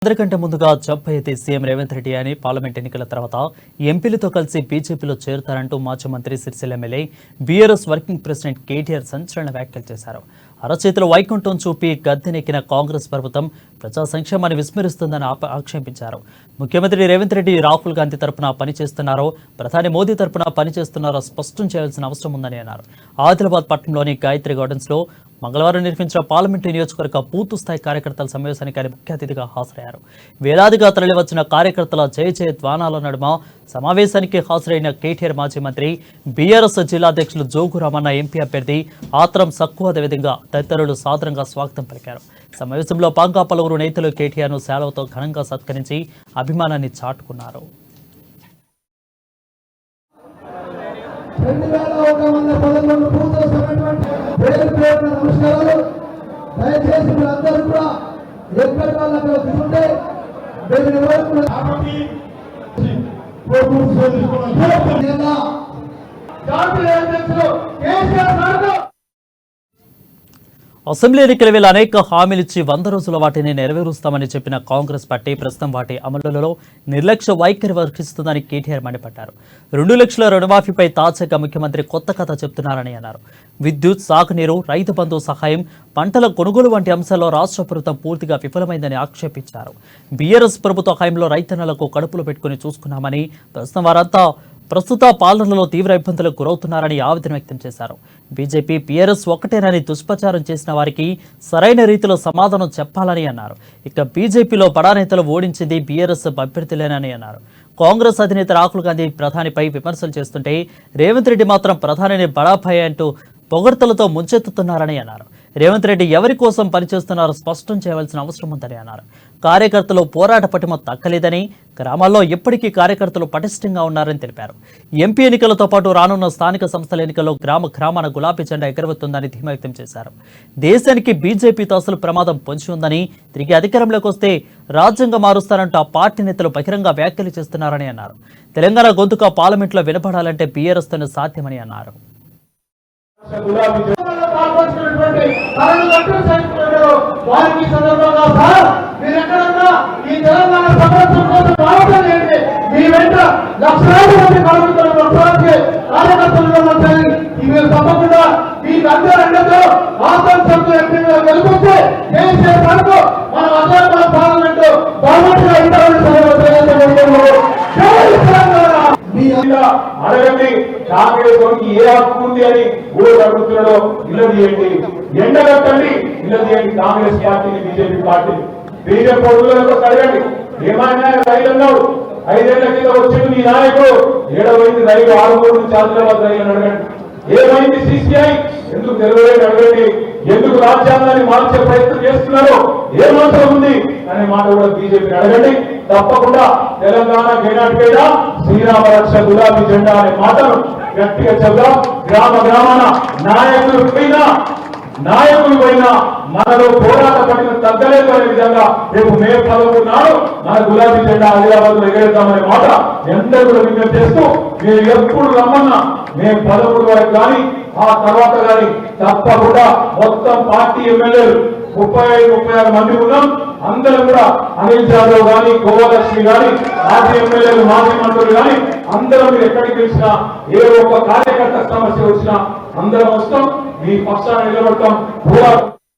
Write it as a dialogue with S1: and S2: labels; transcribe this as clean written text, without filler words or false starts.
S1: అందరికంటే ముందుగా జంప్ అయితే సీఎం రేవంత్ రెడ్డి అని పార్లమెంట్ ఎన్నికల తర్వాత ఎంపీలతో కలిసి బీజేపీలో చేరుతారంటూ మాజీ మంత్రి Sircilla MLA BRS working president KTR సంచలన వ్యాఖ్యలు చేశారు. అరచేతిలో వైకుంఠం చూపి గద్దెనెక్కిన కాంగ్రెస్ ప్రభుత్వం ప్రజా సంక్షేమాన్ని విస్మరిస్తుందని ఆక్షేపించారు. ముఖ్యమంత్రి రేవంత్ రెడ్డి రాహుల్ గాంధీ తరపున పనిచేస్తున్నారో, ప్రధాని మోదీ తరపున పనిచేస్తున్నారో స్పష్టం చేయాల్సిన అవసరం ఉందని అన్నారు. ఆదిలాబాద్ పట్టణంలోని గాయత్రి గార్డెన్స్ లో మంగళవారం నిర్వహించిన పార్లమెంటు నియోజకవర్గ పూర్తిస్థాయి కార్యకర్తల సమావేశానికి ఆయన ముఖ్య అతిథిగా హాజరయ్యారు. వేలాదిగా తరలివచ్చిన కార్యకర్తల జయ జయ ధ్వానాల నడుమ సమావేశానికి హాజరైన కేటీఆర్ మాజీ మంత్రి, బీఆర్ఎస్ జిల్లా అధ్యక్షులు జోగు రామన్న, ఎంపీ అభ్యర్థి ఆత్రం సక్కువ విధంగా తదితరులు సాదరంగా స్వాగతం పలికారు. సమావేశంలో పాంగా పలువురు నేతలు కేటీఆర్ను శాలువతో ఘనంగా సత్కరించి అభిమానాన్ని చాటుకున్నారు.
S2: దయచేసి మీరందరూ కూడా ఎక్కడి వాళ్ళు అక్కడ కూర్చుంటే
S1: అసెంబ్లీ ఎన్నికల వేళ అనేక హామీలిచ్చి 100 రోజుల వాటిని నెరవేరుస్తామని చెప్పిన కాంగ్రెస్ పార్టీ ప్రస్తుతం వాటి అమలులో నిర్లక్ష్య వైఖరి వర్తిస్తుందని కేటీఆర్ మండిపడ్డారు. 2 లక్షల రుణమాఫీపై తాజాగా ముఖ్యమంత్రి కొత్త కథ చెప్తున్నారని అన్నారు. విద్యుత్, సాగునీరు, రైతు బంధు సహాయం, పంటల కొనుగోలు వంటి అంశాల్లో రాష్ట్ర ప్రభుత్వం పూర్తిగా విఫలమైందని ఆక్షేపించారు. బీఆర్ఎస్ ప్రభుత్వ హయాంలో రైతన్నలకు కడుపులో పెట్టుకుని చూసుకున్నామని, ప్రస్తుతం వారంతా ప్రస్తుత పాలనలో తీవ్ర ఇబ్బందులకు గురవుతున్నారని ఆవేదన వ్యక్తం చేశారు. బీజేపీ, బీఆర్ఎస్ ఒకటేనని దుష్ప్రచారం చేసిన వారికి సరైన రీతిలో సమాధానం చెప్పాలని అన్నారు. ఇక బీజేపీలో బడా నేతలు ఓడించింది బీఆర్ఎస్ అభ్యర్థులేనని అన్నారు. కాంగ్రెస్ అధినేత రాహుల్ గాంధీ ప్రధానిపై విమర్శలు చేస్తుంటే రేవంత్ రెడ్డి మాత్రం ప్రధానిని బడాభాయ్ అంటూ పొగడ్తలతో ముంచెత్తుతున్నారని అన్నారు. రేవంత్ రెడ్డి ఎవరి కోసం పనిచేస్తున్నారో స్పష్టం చేయవలసిన అవసరం ఉందని అన్నారు. కార్యకర్తలు పోరాట పటిమ తగ్గలేదని, గ్రామాల్లో ఇప్పటికీ కార్యకర్తలు పటిష్టంగా ఉన్నారని తెలిపారు. ఎంపీ ఎన్నికలతో పాటు రానున్న స్థానిక సంస్థల ఎన్నికల్లో గ్రామాన గులాబీ జెండా ఎగరవెత్తుందని ధీమా వ్యక్తం చేశారు. దేశానికి బీజేపీతో అసలు ప్రమాదం పొంచి ఉందని, తిరిగి అధికారంలోకి వస్తే రాజ్యాంగం మారుస్తారంటూ ఆ పార్టీ నేతలు బహిరంగ వ్యాఖ్యలు చేస్తున్నారని అన్నారు. తెలంగాణ గొంతుక పార్లమెంట్లో వినపడాలంటే బీఆర్ఎస్తోనే సాధ్యమని అన్నారు.
S2: వారికి సందర్భంగా సార్ మీరెక్కడన్నా ఈ తెలంగాణ సంవత్సరం కోసం బాగుందండి. మీ వెంట లక్షలాది మంది కార్మికులు లక్షలాది కార్యకర్తలు ఇవి తప్పకుండా మీకు అందరూ అండతో ఆత్మ సభ్యులు ఎంపీగా గెలిపిస్తే కేసీఆర్ వరకు మనం అందరం పార్లమెంట్ బాగుంటుగా
S3: అడగండి. కాంగ్రెస్ ఏ హక్కు ఉంది అని ఊరు అడుగుతున్నాడో నిలదీయండి, ఎండగట్టండి, నిలదీయండి కాంగ్రెస్ పార్టీని, బీజేపీ పార్టీని. బీజేపీ ఓటులకు అడగండి. ఏమైనా రైలు అన్నావు, 5 ఏళ్ల కింద వచ్చింది మీ నాయకుడు, 7వ రైలు 6 నుంచి ఆదిలాబాద్ రైలు అడగండి. ఏమైంది సిసిఐ, ఎందుకు తెలియలేదు అడగండి. ఎందుకు రాజ్యాంగాన్ని మార్చే ప్రయత్నం చేస్తున్నారో ఏమాత్రం ఉంది అనే మాట కూడా బీజేపీని అడగండి. తప్పకుండా తెలంగాణ గేనాటిపేట శ్రీరామ రక్ష గులాబీ జెండా అనే మాటను గట్టిగా చెప్దాం. గ్రామాన నాయకులు పైన మనలో పోరాట పట్టిన తగ్గలేదు అనే విధంగా రేపు మే 11 నాడు మన గులాబీ జెండా ఆదిలాబాద్ లో ఎగరేద్దామనే మాట ఎందరూ కూడా విజ్ఞప్తి చేస్తూ, మీరు ఎప్పుడు రమ్మన్నా మే 11 వరకు కానీ ఆ తర్వాత కానీ తప్పకుండా మొత్తం పార్టీ ఎమ్మెల్యేలు 35-36 మంది ఉన్నాం. అందరం కూడా అనిల్ జాదవ్ గాని, గోపాలక్ష్మి గాని, మాజీ ఎమ్మెల్యేలు, మాజీ మంత్రులు గాని అందరం మీరు ఎక్కడికి వెళ్ళినా, ఏ ఒక్క కార్యకర్త సమస్య వచ్చినా అందరం వస్తాం, మీ పక్షాన్ని నిలబడతాం.